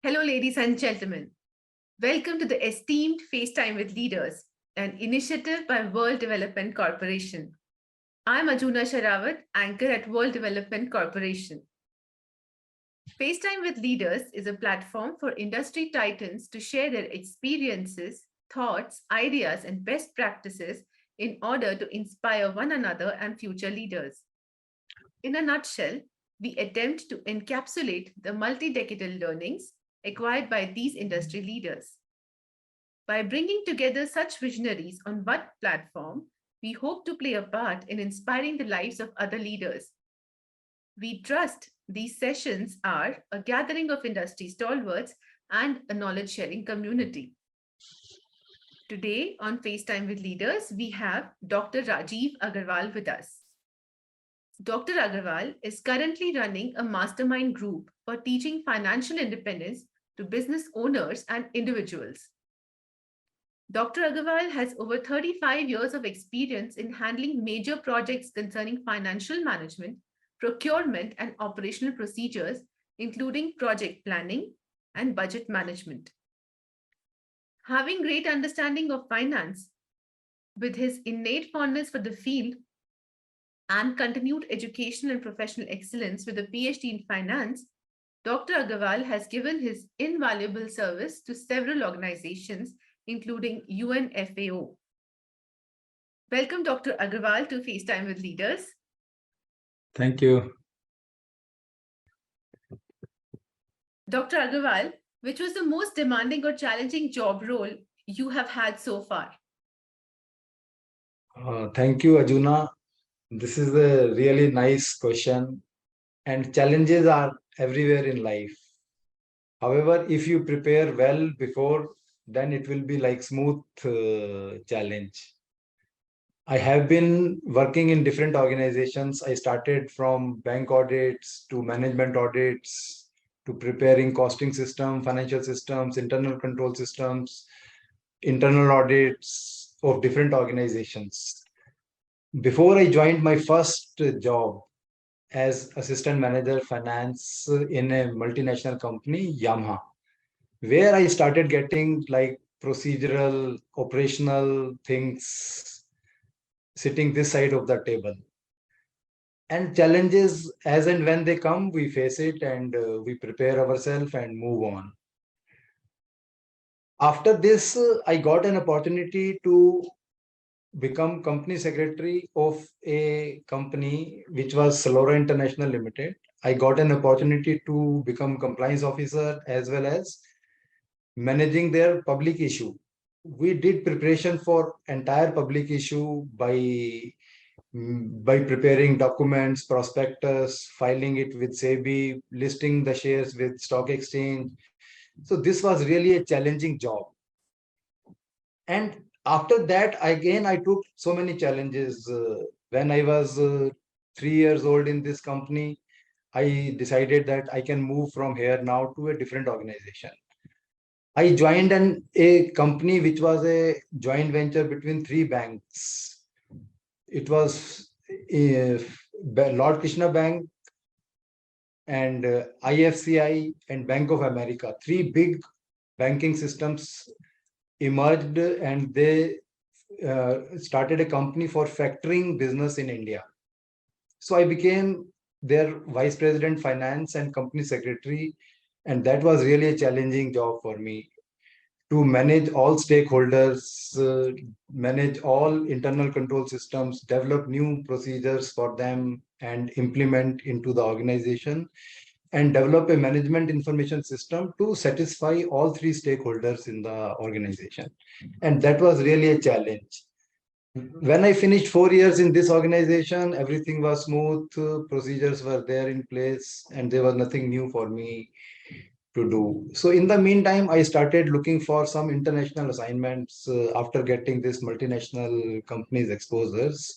Hello, ladies and gentlemen. Welcome to the Esteemed FaceTime with Leaders, an initiative by World Development Corporation. I'm Ajuna Sharawat, anchor at World Development Corporation. FaceTime with Leaders is a platform for industry titans to share their experiences, thoughts, ideas, and best practices in order to inspire one another and future leaders. In a nutshell, we attempt to encapsulate the multi-decadal learnings acquired by these industry leaders. By bringing together such visionaries on one platform, we hope to play a part in inspiring the lives of other leaders. We trust these sessions are a gathering of industry stalwarts and a knowledge sharing community. Today on FaceTime with Leaders, we have Dr. Rajiv Agarwal with us. Dr. Agarwal is currently running a mastermind group for teaching financial independence to business owners and individuals. Dr. Agarwal has over 35 years of experience in handling major projects concerning financial management, procurement, and operational procedures, including project planning and budget management. Having great understanding of finance, with his innate fondness for the field and continued educational and professional excellence with a PhD in finance, Dr. Agarwal has given his invaluable service to several organizations, including UNFAO. Welcome, Dr. Agarwal, to FaceTime with Leaders. Thank you. Dr. Agarwal, which was the most demanding or challenging job role you have had so far? Thank you, Ajuna. This is a really nice question, and challenges are everywhere in life. However, if you prepare well before, then it will be like smooth challenge. I have been working in different organizations. I started from bank audits to management audits to preparing costing system, financial systems, internal control systems, internal audits of different organizations. Before I joined my first job as assistant manager finance in a multinational company, Yamaha, where I started getting like procedural, operational things sitting this side of the table. And challenges, as and when they come, we face it and we prepare ourselves and move on. After this, I got an opportunity to become company secretary of a company which was Salora International Limited. I got an opportunity to become compliance officer as well as managing their public issue. We did preparation for entire public issue by preparing documents, prospectus, filing it with SEBI, listing the shares with stock exchange. So this was really a challenging job. And after that, again, I took so many challenges. When I was 3 years old in this company, I decided that I can move from here now to a different organization. I joined a company which was a joint venture between three banks. It was Lord Krishna Bank and IFCI and Bank of America. Three big banking systems emerged and they started a company for factoring business in India. So I became their vice president finance and company secretary, and that was really a challenging job for me to manage all stakeholders, manage all internal control systems, develop new procedures for them and implement into the organization, and develop a management information system to satisfy all three stakeholders in the organization. And that was really a challenge. When I finished 4 years in this organization, everything was smooth, procedures were there in place, and there was nothing new for me to do. So in the meantime, I started looking for some international assignments after getting this multinational companies exposures.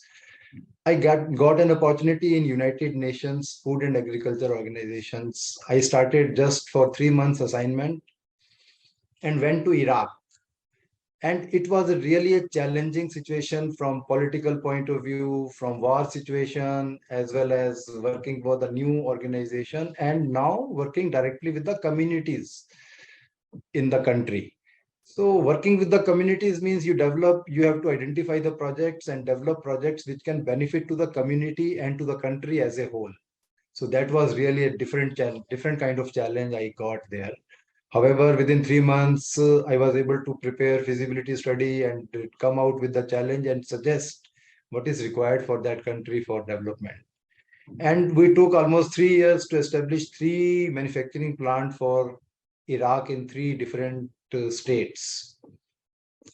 I got an opportunity in United Nations Food and Agriculture Organizations. I started just for 3 months assignment and went to Iraq. And it was really a challenging situation from political point of view, from war situation, as well as working for the new organization and now working directly with the communities. in the country. So working with the communities means you have to identify the projects and develop projects which can benefit to the community and to the country as a whole. So that was really a different kind of challenge I got there. However, within 3 months, I was able to prepare feasibility study and come out with the challenge and suggest what is required for that country for development. And we took almost 3 years to establish 3 manufacturing plants for Iraq in 3 different states.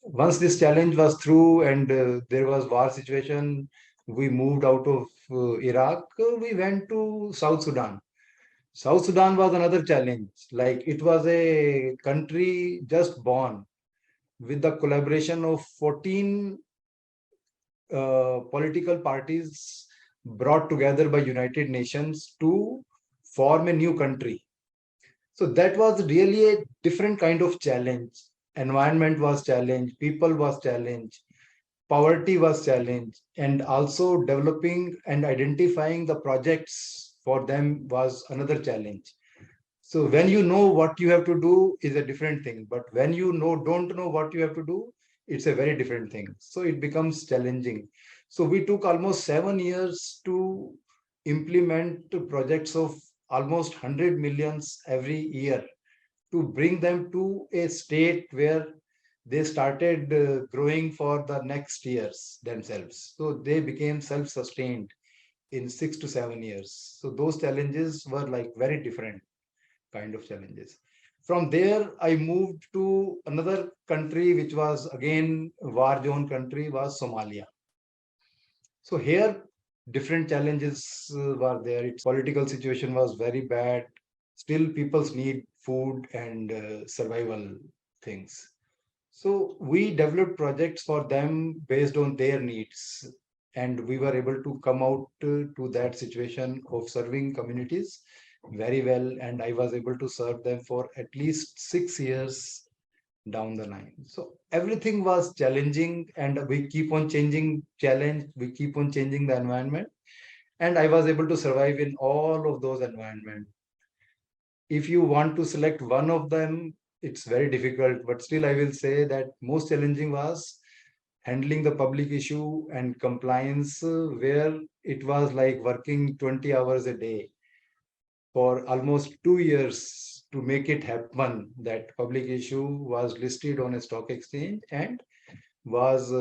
Once this challenge was through and there was war situation, we moved out of Iraq. We went to South Sudan. South Sudan was another challenge. Like it was a country just born with the collaboration of 14 political parties brought together by United Nations to form a new country. So that was really a different kind of challenge. Environment was challenge, people was challenge, poverty was challenge, and also developing and identifying the projects for them was another challenge. So when you know what you have to do is a different thing, but when you don't know what you have to do, it's a very different thing. So it becomes challenging. So we took almost 7 years to implement projects of almost 100 millions every year to bring them to a state where they started growing for the next years themselves. So they became self-sustained in 6 to 7 years. So those challenges were like very different kind of challenges. From there, I moved to another country, which was again war zone country, was Somalia. So here, different challenges were there. Its political situation was very bad. Still, people's need food and survival things. So we developed projects for them based on their needs, and we were able to come out to that situation of serving communities very well. And I was able to serve them for at least 6 years down the line. So everything was challenging, and we keep on changing challenge. We keep on changing the environment, and I was able to survive in all of those environments. If you want to select one of them, it's very difficult, but still I will say that most challenging was handling the public issue and compliance, where it was like working 20 hours a day for almost 2 years to make it happen. That public issue was listed on a stock exchange and was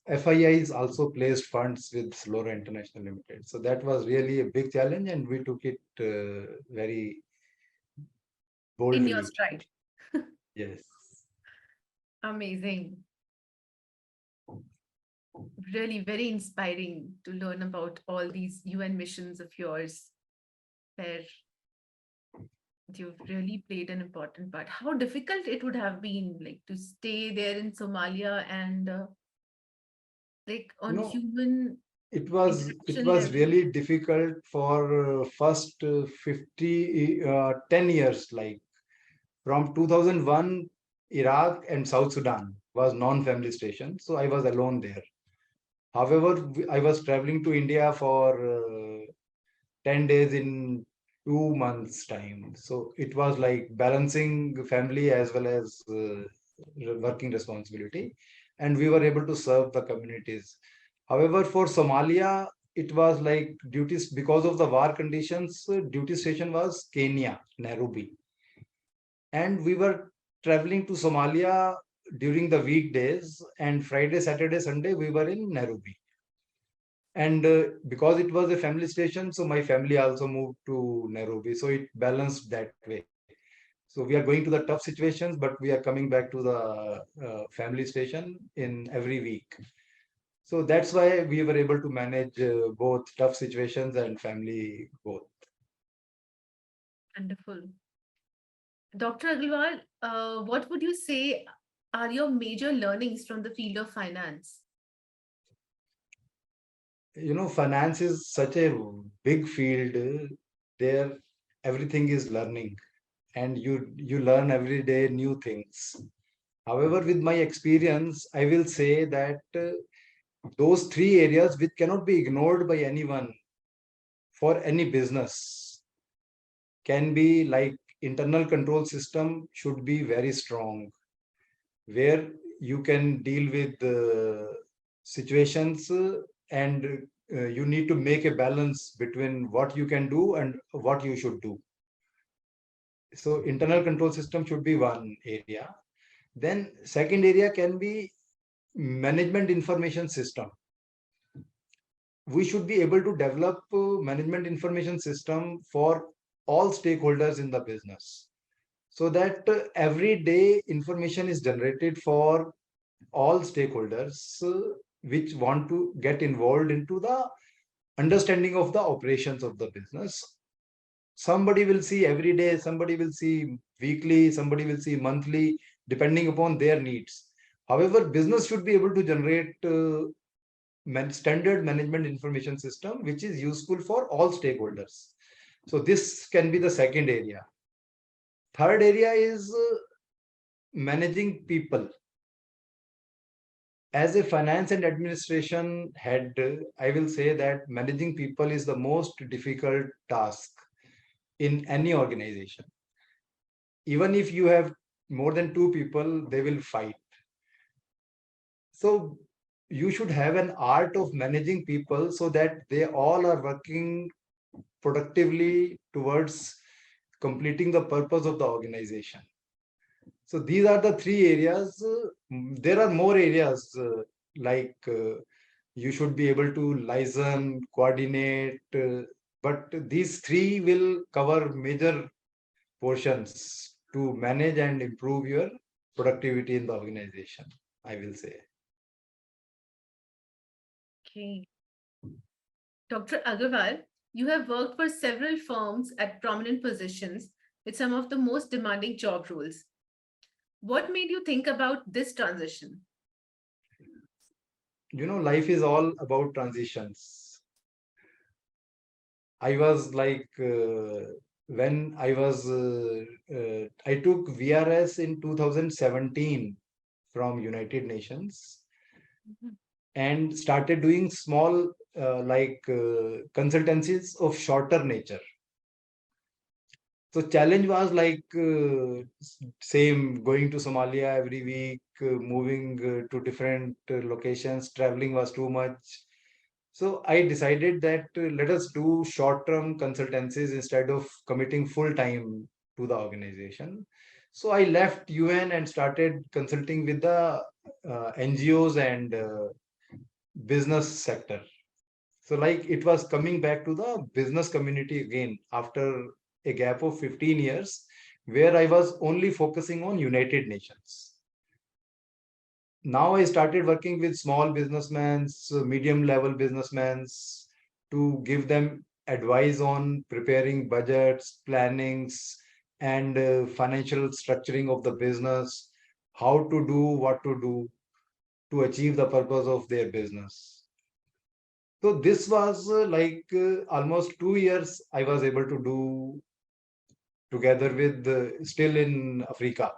FIIs also placed funds with Slora International Limited. So that was really a big challenge, and we took it very In your boldly. stride. Yes. Amazing. Really very inspiring to learn about all these UN missions of yours where you've really played an important part. How difficult it would have been like to stay there in Somalia and like on No, human it was interaction level. really difficult for first 10 years. Like from 2001, Iraq and South Sudan was non-family station, so I was alone there. However, I was traveling to India for 10 days in 2 months time. So it was like balancing family as well as working responsibility. And we were able to serve the communities. However, for Somalia, it was like duties because of the war conditions, duty station was Kenya, Nairobi. And we were traveling to Somalia during the weekdays, and Friday, Saturday, Sunday, we were in Nairobi. And because it was a family station, so my family also moved to Nairobi. So it balanced that way. So we are going to the tough situations, but we are coming back to the family station in every week. So that's why we were able to manage both tough situations and family both. Wonderful. Dr. Agarwal, what would you say are your major learnings from the field of finance? Finance is such a big field. There, everything is learning, and you learn every day new things. However, with my experience, I will say that those 3 areas which cannot be ignored by anyone for any business can be like internal control system should be very strong, where you can deal with situations and you need to make a balance between what you can do and what you should do. So internal control system should be one area. Then second area can be management information system. We should be able to develop management information system for all stakeholders in the business, so that every day information is generated for all stakeholders which want to get involved into the understanding of the operations of the business. Somebody will see every day, somebody will see weekly, somebody will see monthly, depending upon their needs. However, business should be able to generate standard management information system which is useful for all stakeholders. So this can be the second area. Third area is managing people. As a finance and administration head, I will say that managing people is the most difficult task in any organization. Even if you have more than 2 people, they will fight. So you should have an art of managing people so that they all are working productively towards completing the purpose of the organization. So these are the three areas. There are more areas like you should be able to liaison, coordinate, but these three will cover major portions to manage and improve your productivity in the organization, I will say. Okay. Dr. Agarwal, you have worked for several firms at prominent positions with some of the most demanding job roles. What made you think about this transition? You know, life is all about transitions. I was like, when I took VRS in 2017 from United Nations and started doing small consultancies of shorter nature. So challenge was like same, going to Somalia every week, moving to different locations, traveling was too much. So I decided that let us do short-term consultancies instead of committing full time to the organization. So I left UN and started consulting with the NGOs and business sector. So like it was coming back to the business community again after a gap of 15 years, where I was only focusing on United Nations. Now I started working with small businessmen, medium level businessmen, to give them advice on preparing budgets, plannings, and financial structuring of the business, how to do what to do to achieve the purpose of their business. So this was almost 2 years I was able to do together with still in Africa.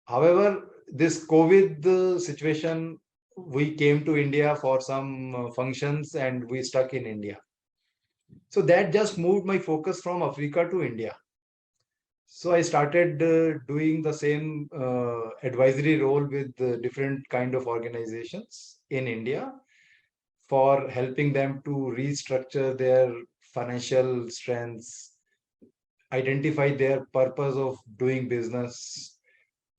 However, this COVID situation, we came to India for some functions and we stuck in India. So that just moved my focus from Africa to India. So I started doing the same advisory role with different kind of organizations in India for helping them to restructure their financial strengths, identify their purpose of doing business,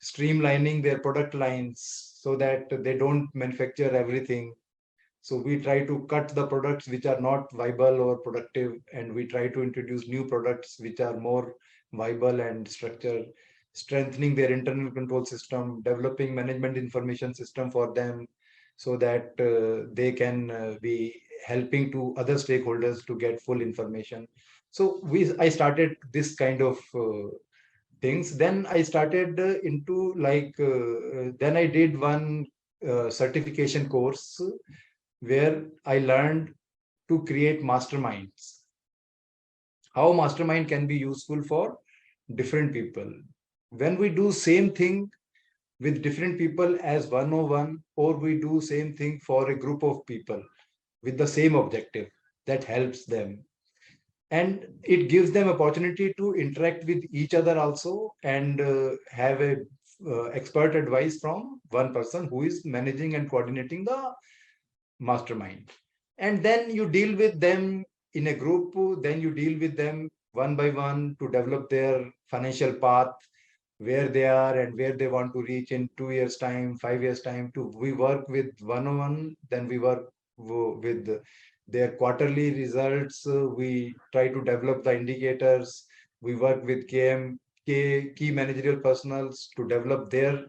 streamlining their product lines so that they don't manufacture everything. So we try to cut the products which are not viable or productive, and we try to introduce new products which are more viable and structured, strengthening their internal control system, developing management information system for them so that they can be helping to other stakeholders to get full information. So I started this kind of things. Then I started then I did one certification course where I learned to create masterminds. How mastermind can be useful for different people. When we do same thing with different people as 101, or we do same thing for a group of people with the same objective, that helps them. and it gives them opportunity to interact with each other also, and have a expert advice from one person who is managing and coordinating the mastermind. And then you deal with them in a group, then you deal with them one by one to develop their financial path, where they are and where they want to reach in 2 years time, 5 years time. To we work with one-on-one, then we work with their quarterly results. We try to develop the indicators. We work with key managerial personals to develop their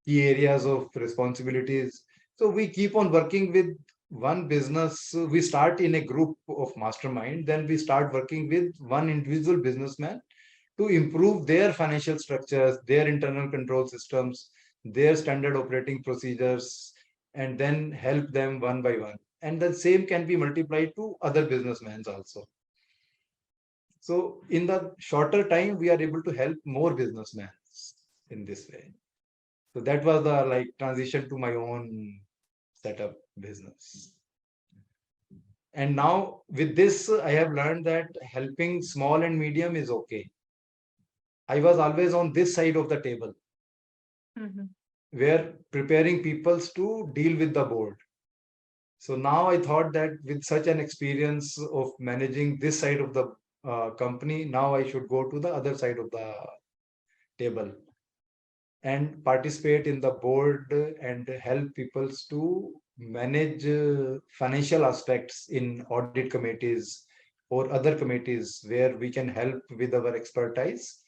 key areas of responsibilities. So we keep on working with one business. We start in a group of mastermind, then we start working with one individual businessman to improve their financial structures, their internal control systems, their standard operating procedures, and then help them one by one. And the same can be multiplied to other businessmen also. So in the shorter time, we are able to help more businessmen in this way. So that was the like transition to my own setup business. And now with this, I have learned that helping small and medium is okay. I was always on this side of the table, where preparing peoples to deal with the board. So now I thought that with such an experience of managing this side of the company, now I should go to the other side of the table and participate in the board and help peoples to manage financial aspects in audit committees or other committees where we can help with our expertise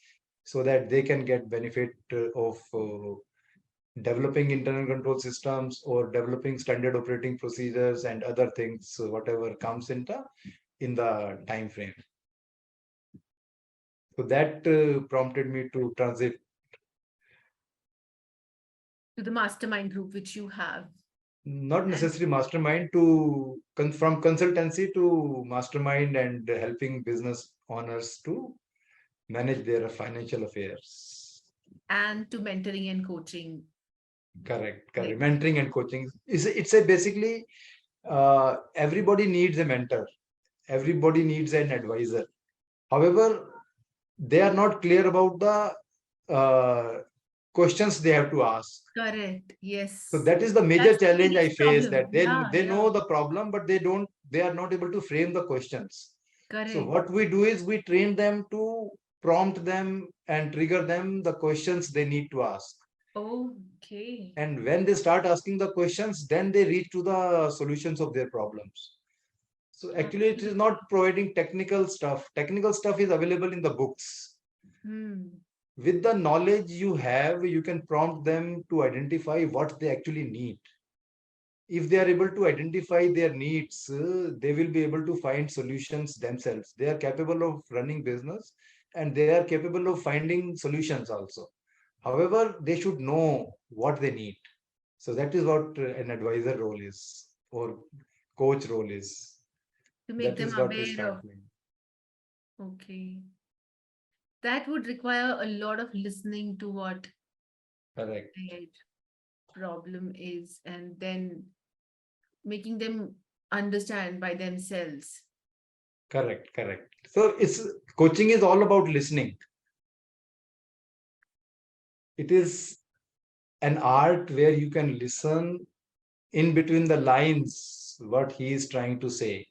so that they can get benefit of developing internal control systems or developing standard operating procedures and other things, whatever comes in the time frame. So that prompted me to transit to the mastermind group which you have. Not necessarily mastermind, to from consultancy to mastermind and helping business owners to manage their financial affairs. And to mentoring and coaching. Correct. Right. Mentoring and coaching it's a basically everybody needs a mentor, everybody needs an advisor. However, they are not clear about the questions they have to ask. Correct. Yes. So that is the major challenge I face, that they know Yeah. the problem, but they are not able to frame the questions. Correct. So what we do is we train them to prompt them and trigger them the questions they need to ask. Okay. And when they start asking the questions, then they reach to the solutions of their problems. So actually, it is not providing technical stuff. Technical stuff is available in the books. With the knowledge you have, you can prompt them to identify what they actually need. If they are able to identify their needs, they will be able to find solutions themselves. They are capable of running business and they are capable of finding solutions also. However, they should know what they need. So that is what an advisor role is, or coach role is. To make them aware of. Doing. Okay. That would require a lot of listening to what Correct. their problem is, and then making them understand by themselves. Correct. So coaching is all about listening. It is an art where you can listen in between the lines what he is trying to say,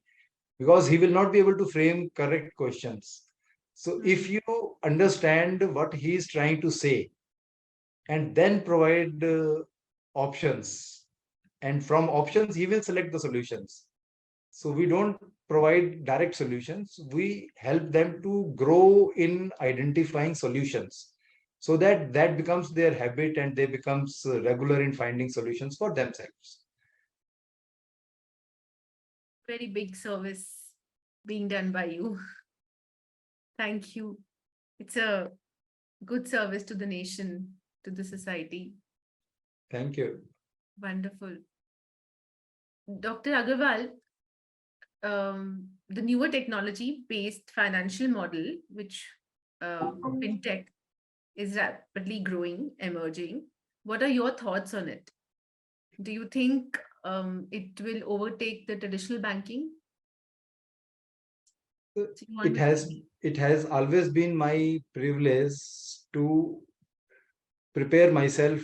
because he will not be able to frame correct questions. So if you understand what he is trying to say and then provide options, and from options he will select the solutions. So we don't provide direct solutions, we help them to grow in identifying solutions, so that becomes their habit and they becomes regular in finding solutions for themselves. Very big service being done by you. Thank you. It's a good service to the nation, to the society. Thank you. Wonderful. Dr. Agarwal, the newer technology-based financial model, which fintech is rapidly growing, emerging. What are your thoughts on it? Do you think it will overtake the traditional banking? So you want me to It has always been my privilege to prepare myself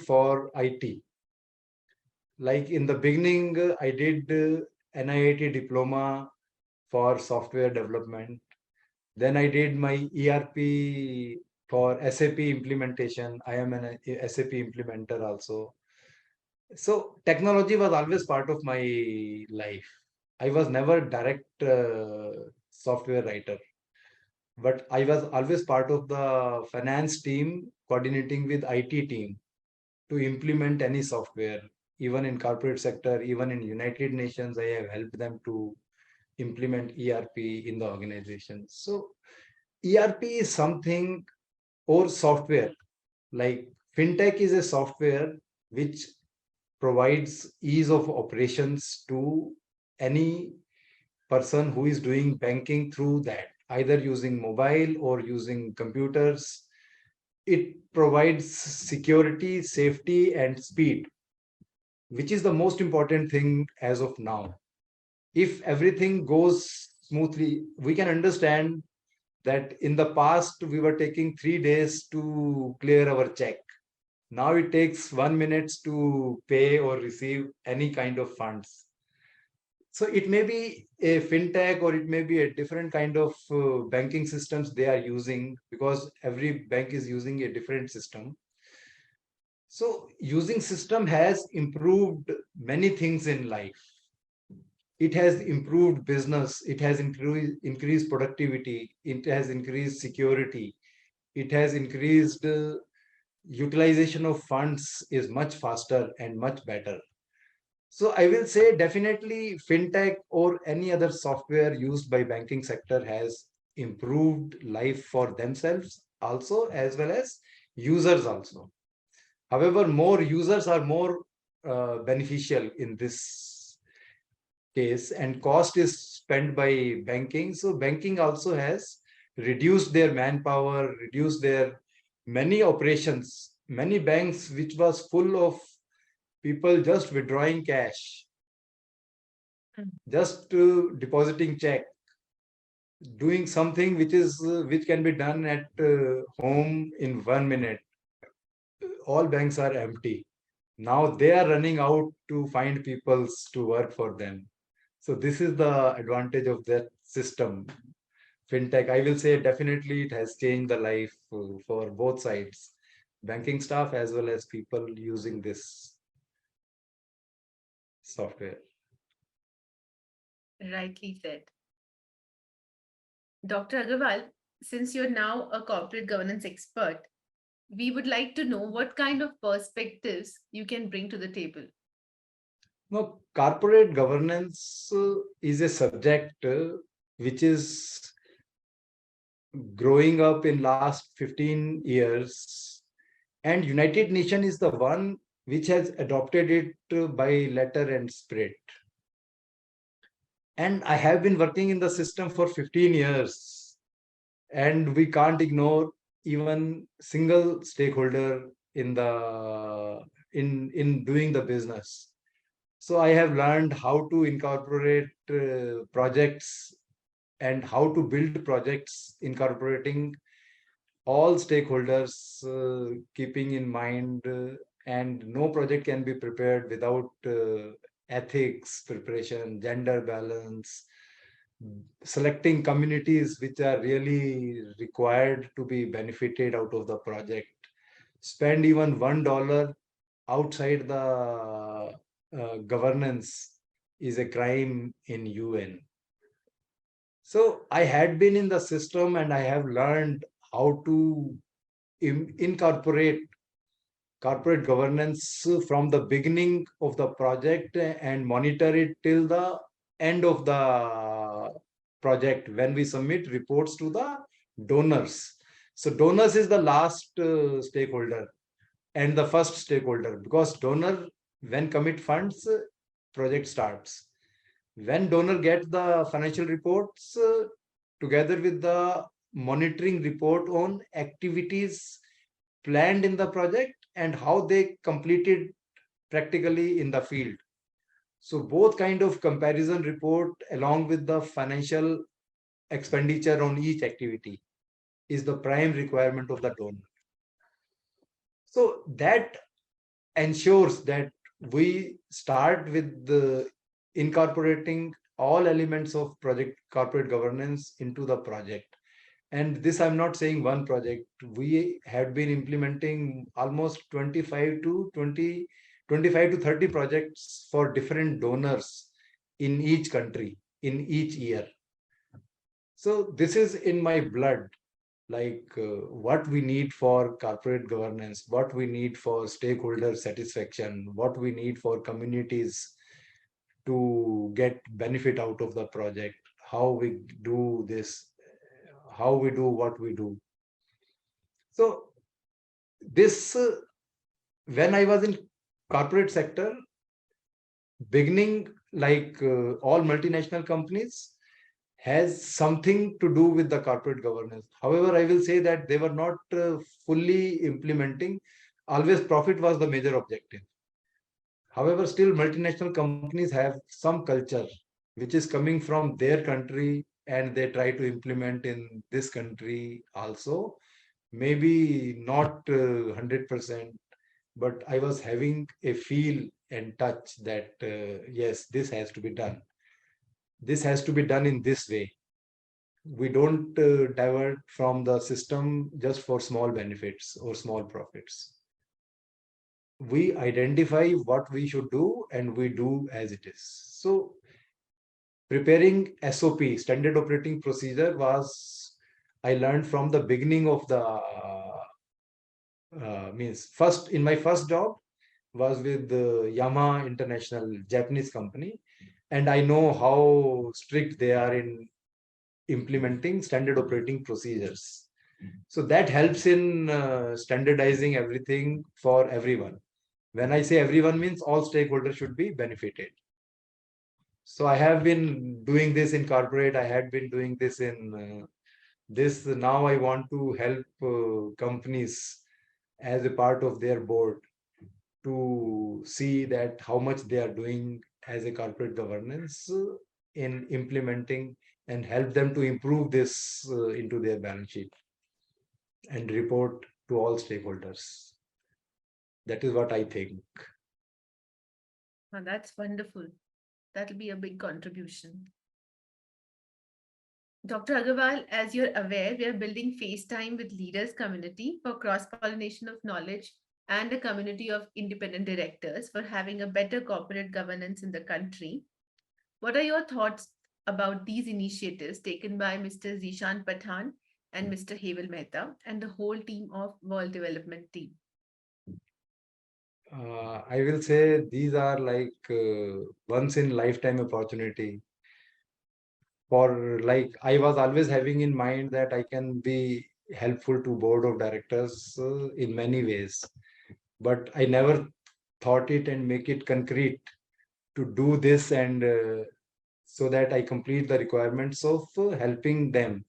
for IT. Like in the beginning, I did NIIT diploma for software development. Then I did my ERP for SAP implementation. I am an SAP implementer also. So technology was always part of my life. I was never direct software writer, but I was always part of the finance team coordinating with IT team to implement any software. Even in corporate sector, even in United Nations, I have helped them to implement ERP in the organization. So ERP is something, or software, like fintech is a software which provides ease of operations to any person who is doing banking through that, either using mobile or using computers. It provides security, safety, and speed, which is the most important thing as of now. If everything goes smoothly, we can understand that in the past we were taking 3 days to clear our check. Now it takes 1 minute to pay or receive any kind of funds. So it may be a fintech or it may be a different kind of banking systems they are using, because every bank is using a different system. So using system has improved many things in life. It has improved business, it has increased productivity, it has increased security, it has increased utilization of funds is much faster and much better. So I will say definitely fintech or any other software used by banking sector has improved life for themselves also, as well as users also. However, more users are more beneficial in this case, and cost is spent by banking. So banking also has reduced their manpower, reduced their many operations, many banks which was full of people just withdrawing cash, just depositing check, doing something which can be done at home in 1 minute. All banks are empty. Now they are running out to find people to work for them. So this is the advantage of that system. Fintech, I will say definitely it has changed the life for both sides, banking staff as well as people using this software. rightly said. Dr. Agarwal, since you're now a corporate governance expert, we would like to know what kind of perspectives you can bring to the table. Now, corporate governance is a subject which is growing up in last 15 years, and United Nations is the one which has adopted it by letter and spirit. And I have been working in the system for 15 years, and we can't ignore even single stakeholder in the in doing the business. So I have learned how to incorporate projects and how to build projects incorporating all stakeholders, keeping in mind, and no project can be prepared without ethics preparation, gender balance, selecting communities which are really required to be benefited out of the project. Spend even $1 outside the governance is a crime in UN. So I had been in the system and I have learned how to incorporate corporate governance from the beginning of the project and monitor it till the end of the project when we submit reports to the donors. So donors is the last stakeholder and the first stakeholder, because donor when commit funds, project starts. When donor gets the financial reports together with the monitoring report on activities planned in the project and how they completed practically in the field. So both kind of comparison report along with the financial expenditure on each activity is the prime requirement of the donor. So that ensures that we start with the incorporating all elements of project corporate governance into the project. And this, I'm not saying one project. We had been implementing almost 25 to 30 projects for different donors in each country, in each year. So this is in my blood, like what we need for corporate governance, what we need for stakeholder satisfaction, what we need for communities to get benefit out of the project, how we do this, how we do what we do. So this, when I was in corporate sector, beginning like all multinational companies, has something to do with the corporate governance. However, I will say that they were not fully implementing. Always profit was the major objective. However, still multinational companies have some culture which is coming from their country and they try to implement in this country also. Maybe not 100%, but I was having a feel and touch that yes, this has to be done. This has to be done in this way. We don't divert from the system just for small benefits or small profits. We identify what we should do and we do as it is. So preparing SOP, standard operating procedure, was I learned from the beginning of the means first in my first job was with the Yamaha International, Japanese company, and I know how strict they are in implementing standard operating procedures. So that helps in standardizing everything for everyone. When I say everyone, means all stakeholders should be benefited. So I have been doing this in corporate. I had been doing this in this. Now I want to help companies as a part of their board to see that how much they are doing as a corporate governance in implementing and help them to improve this into their balance sheet and report to all stakeholders. That is what I think. Oh, that's wonderful. That'll be a big contribution. Dr. Agarwal, as you're aware, we are building FaceTime with Leaders community for cross-pollination of knowledge and a community of independent directors for having a better corporate governance in the country. What are your thoughts about these initiatives taken by Mr. Zishan Pathan and Mr. Heval Mehta and the whole team of World Development Team? I will say these are like once in lifetime opportunity. For like I was always having in mind that I can be helpful to board of directors in many ways, but I never thought it and make it concrete to do this and so that I complete the requirements of helping them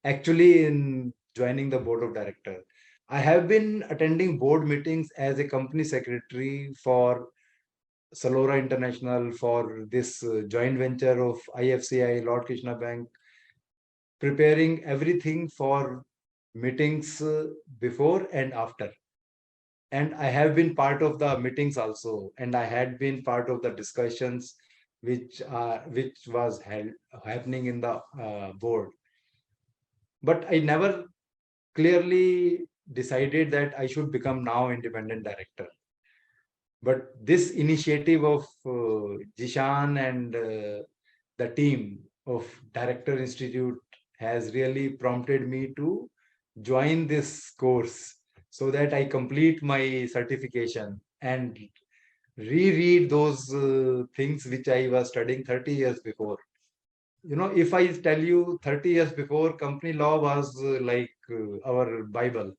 actually in joining the board of directors. I have been attending board meetings as a company secretary for Salora International, for this joint venture of IFCI, Lord Krishna Bank, preparing everything for meetings before and after. And I have been part of the meetings also, and I had been part of the discussions which was happening in the board. But I never clearly decided that I should become now independent director. But this initiative of Jishan and the team of Director Institute has really prompted me to join this course so that I complete my certification and reread those things which I was studying 30 years before. You know, if I tell you 30 years before, company law was like our Bible.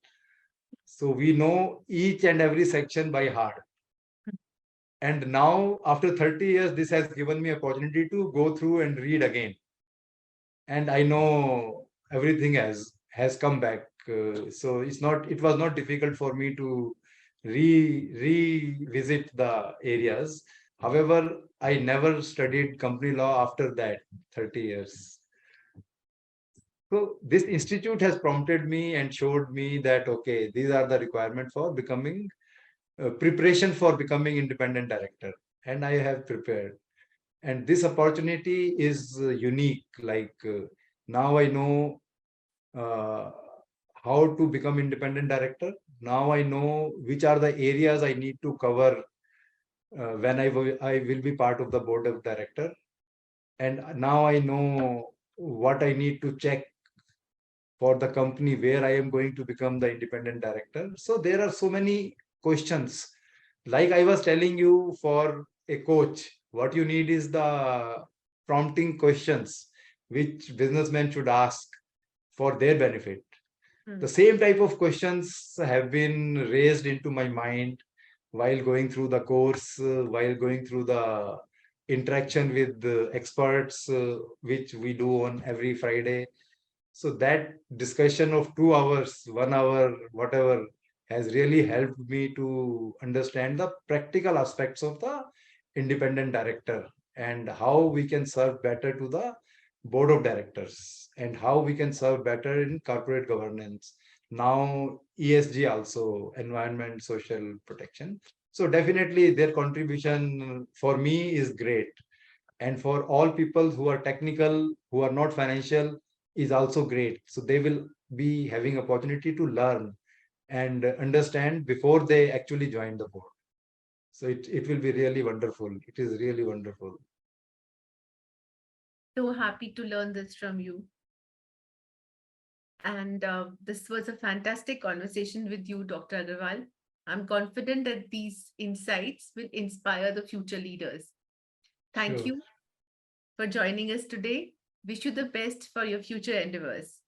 So we know each and every section by heart. And now, after 30 years, this has given me opportunity to go through and read again. And I know everything has come back. So it was not difficult for me to revisit the areas. However, I never studied company law after that 30 years. So this institute has prompted me and showed me that, okay, these are the requirements for becoming, preparation for becoming independent director. And I have prepared. And this opportunity is unique. Like now I know uh, how to become independent director. Now I know which are the areas I need to cover when I will be part of the board of director. And now I know what I need to check for the company where I am going to become the independent director. So there are so many questions. Like I was telling you, for a coach, what you need is the prompting questions which businessmen should ask for their benefit. The same type of questions have been raised into my mind while going through the course, while going through the interaction with the experts, which we do on every Friday. So that discussion of 2 hours, 1 hour, whatever, has really helped me to understand the practical aspects of the independent director and how we can serve better to the board of directors and how we can serve better in corporate governance. Now, ESG also, environment, social protection. So definitely their contribution for me is great. And for all people who are technical, who are not financial, is also great. So they will be having opportunity to learn and understand before they actually join the board. So it will be really wonderful. It is really wonderful. So happy to learn this from you. And this was a fantastic conversation with you, Dr. Agarwal. I'm confident that these insights will inspire the future leaders. Thank Sure. you for joining us today. Wish you the best for your future endeavors.